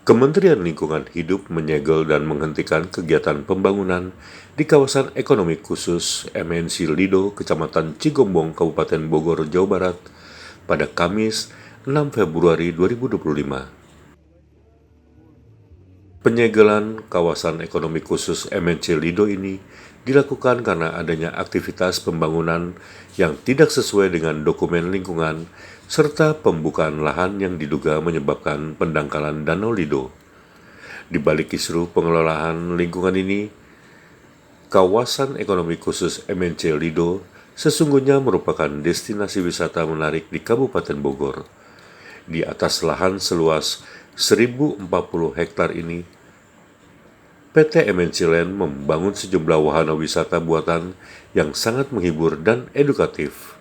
Kementerian Lingkungan Hidup menyegel dan menghentikan kegiatan pembangunan di kawasan ekonomi khusus MNC Lido, Kecamatan Cigombong, Kabupaten Bogor, Jawa Barat pada Kamis 6 Februari 2025. Penyegelan kawasan ekonomi khusus MNC Lido ini dilakukan karena adanya aktivitas pembangunan yang tidak sesuai dengan dokumen lingkungan serta pembukaan lahan yang diduga menyebabkan pendangkalan Danau Lido. Di balik kisruh pengelolaan lingkungan ini, kawasan ekonomi khusus MNC Lido sesungguhnya merupakan destinasi wisata menarik di Kabupaten Bogor. Di atas lahan seluas 1040 hektar ini, PT MNC Land membangun sejumlah wahana wisata buatan yang sangat menghibur dan edukatif.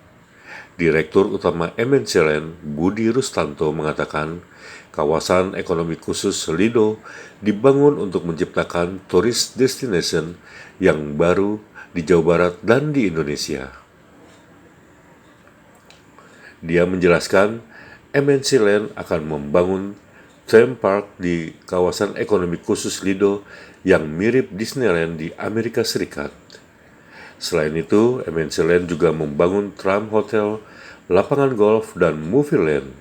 Direktur Utama MNC Land, Budi Rustanto, mengatakan kawasan ekonomi khusus Lido dibangun untuk menciptakan tourist destination yang baru di Jawa Barat dan di Indonesia. Dia menjelaskan MNC Land akan membangun theme park di kawasan ekonomi khusus Lido yang mirip Disneyland di Amerika Serikat. Selain itu, MNC Land juga membangun tram hotel, lapangan golf, dan movie land.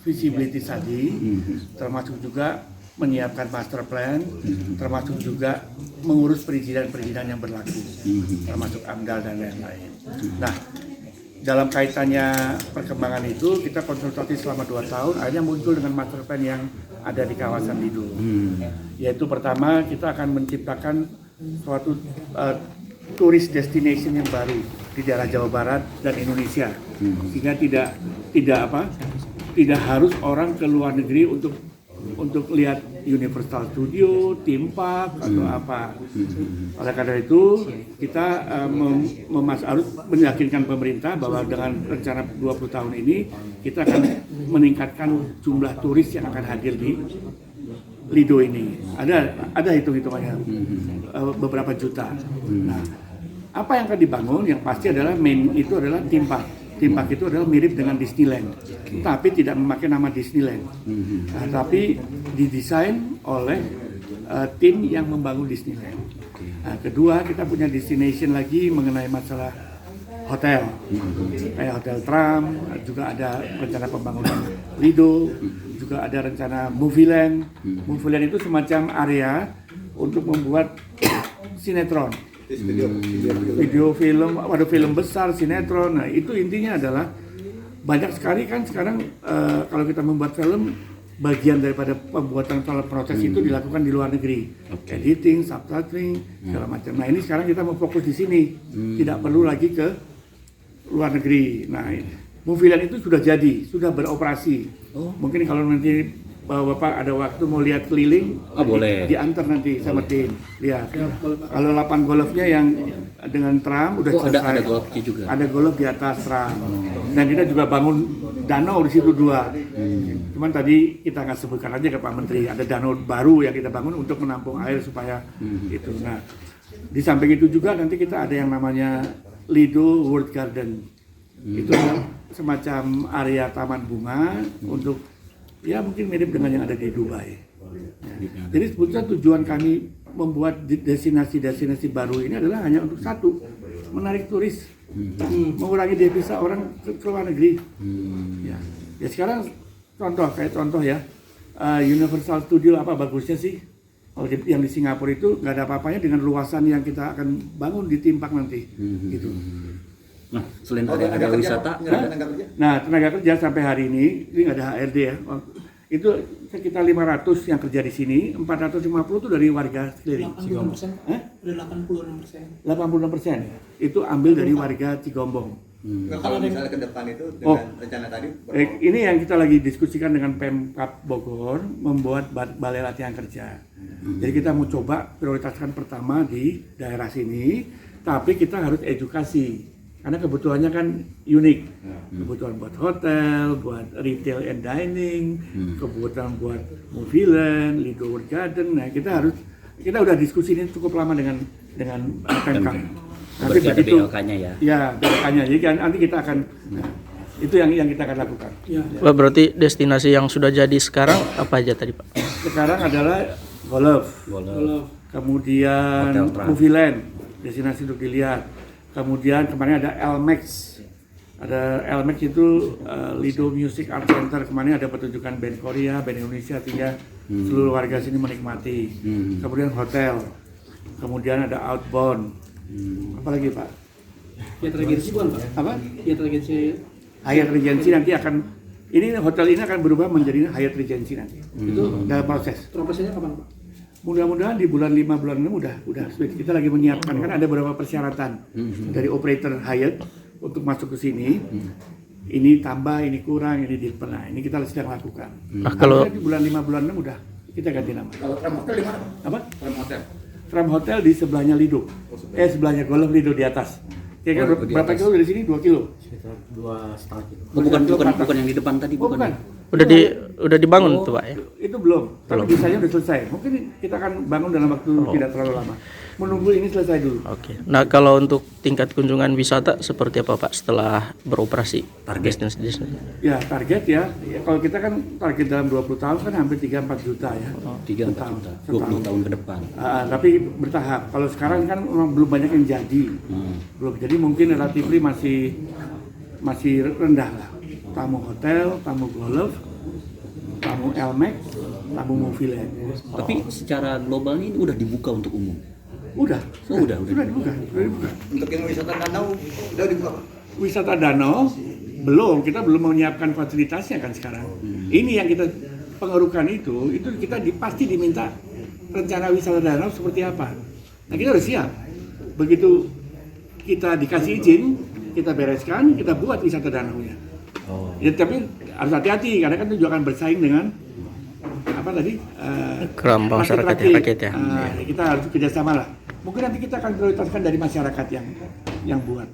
Visibility tadi, termasuk juga menyiapkan master plan, termasuk juga mengurus perizinan-perizinan yang berlaku, termasuk AMDAL dan lain-lain. Nah, dalam kaitannya perkembangan itu, kita konsultasi selama 2 tahun, akhirnya muncul dengan master plan yang ada di kawasan Lido. Yaitu pertama, kita akan menciptakan suatu tourist destination yang baru di daerah Jawa Barat dan Indonesia, sehingga tidak harus orang ke luar negeri untuk lihat Universal Studio, theme park atau apa. Oleh karena itu kita harus meyakinkan pemerintah bahwa dengan rencana 20 tahun ini kita akan meningkatkan jumlah turis yang akan hadir di Lido ini. Ada hitung-hitungannya beberapa juta. Nah, apa yang akan dibangun? Yang pasti adalah itu adalah theme park. Theme park itu adalah mirip dengan Disneyland, tapi tidak memakai nama Disneyland. Tapi didesain oleh tim yang membangun Disneyland. Nah, kedua, kita punya destination lagi mengenai masalah hotel, kayak hotel tram, juga ada rencana pembangunan Lido, juga ada rencana movie land. Movie land itu semacam area untuk membuat sinetron. Video film, ada film besar, sinetron. Nah, itu intinya adalah banyak sekali kan sekarang kalau kita membuat film, bagian daripada pembuatan proses itu dilakukan di luar negeri, editing, subtitling, segala macam. Nah, ini sekarang kita mau fokus di sini, tidak perlu lagi ke luar negeri. Nah, movie land itu sudah jadi, sudah beroperasi. Mungkin kalau nanti Bapak ada waktu mau lihat keliling, boleh. Diantar nanti sama tim. Lihat. Kalau lapangan golfnya yang dengan tram udah selesai. Ada golfnya juga. Ada golf di atas tram. Dan kita juga bangun danau di situ 2. Cuman tadi kita nggak sebutkan aja ke Pak Menteri, ada danau baru yang kita bangun untuk menampung air supaya itu. Nah, di samping itu juga nanti kita ada yang namanya Lido World Garden. Itu semacam area taman bunga untuk ya mungkin mirip dengan yang ada di Dubai. Jadi sebetulnya tujuan kami membuat destinasi-destinasi baru ini adalah hanya untuk satu, menarik turis, mengurangi devisa orang ke luar negeri. Ya sekarang contoh ya, Universal Studio apa bagusnya sih? Kalau yang di Singapura itu nggak ada apa-apanya dengan luasan yang kita akan bangun di theme park nanti, gitu. Nah, selain ada wisata, nah tenaga kerja sampai hari ini nggak ada HRD ya, itu sekitar 500 yang kerja di sini, 450 itu dari warga sekeliling. 86%, 86%. 86% itu ambil dari warga Cigombong. Nggak, kalau misalnya ke depan itu Oh. dengan rencana tadi Ini yang kita lagi diskusikan dengan Pemkab Bogor, membuat balai latihan kerja. Jadi kita mau coba prioritaskan pertama di daerah sini, tapi kita harus edukasi. Karena kebutuhannya kan unik. Kebutuhan buat hotel, buat retail and dining, kebutuhan buat movie land, Lido World Garden. Nah, kita udah diskusi ini cukup lama dengan Pemkab. Nanti Berarti ada BLK-nya ya? Ya, BLK-nya. Jadi kan nanti kita akan itu yang kita akan lakukan. Pak, berarti destinasi yang sudah jadi sekarang apa aja tadi, Pak? Sekarang adalah golf. Kemudian Hotel Trans. movie land, destinasi untuk dilihat. Kemudian kemarin ada LMAX. Ada LMAX itu Lido Music Art Center. Kemarin ada pertunjukan band Korea, band Indonesia, sehingga seluruh warga sini menikmati. Kemudian hotel. Kemudian ada outbound. Apalagi Pak? Hyatt Regency bukan Pak? Apa? Hyatt Regency Hyatt Regency nanti akan hotel ini akan berubah menjadi Hyatt Regency nanti. itu Dalam proses. profesinya kapan Pak? Mudah-mudahan di bulan 5 bulan 6 udah sweet. Kita lagi menyiapkan kan ada beberapa persyaratan dari operator Hyatt untuk masuk ke sini. Ini tambah, ini kurang, ini pernah. Ini kita sedang lakukan. Nah, kalau di bulan 5 bulan 6 udah kita ganti nama. kalau Tram Hotel di mana? Apa? Tram Hotel. Tram Hotel di sebelahnya Lido. Sebelahnya Golf Lido di atas. Kira-kira Oh, di berapa atas. kilo dari sini? 2 kilo. Oh, bukan yang di depan tadi, Oh, bukan. udah dibangun tuh, Pak ya? Itu belum, tapi desainnya udah selesai. Mungkin kita akan bangun dalam waktu tidak terlalu lama. Menunggu ini selesai dulu. Oke. Nah, kalau untuk tingkat kunjungan wisata seperti apa, Pak, setelah beroperasi? Target. Destinasi. Ya target ya, kalau kita kan target dalam 20 tahun kan hampir 3-4 juta ya. 3-4 juta, 20 tahun ke depan. Tapi bertahap. Kalau sekarang kan memang belum banyak yang jadi. Belum jadi mungkin relatif masih rendah lah. Tamu hotel, tamu golf, tamu LMAX, tamu movie land. Tapi secara global ini udah dibuka untuk umum. Udah. Oh, udah dibuka. Untuk yang wisata danau udah dibuka Pak? Wisata danau belum, kita belum menyiapkan fasilitasnya kan sekarang. Ini yang kita pengerukan itu kita pasti diminta rencana wisata danau seperti apa. Nah kita harus siap. Begitu kita dikasih izin, kita bereskan, kita buat wisata danaunya. Ya, tapi harus hati-hati karena kan itu juga akan bersaing dengan apa tadi? Keramba masyarakat ya, rakyat ya. Kita harus kerjasama lah. Mungkin nanti kita akan prioritaskan dari masyarakat yang buat.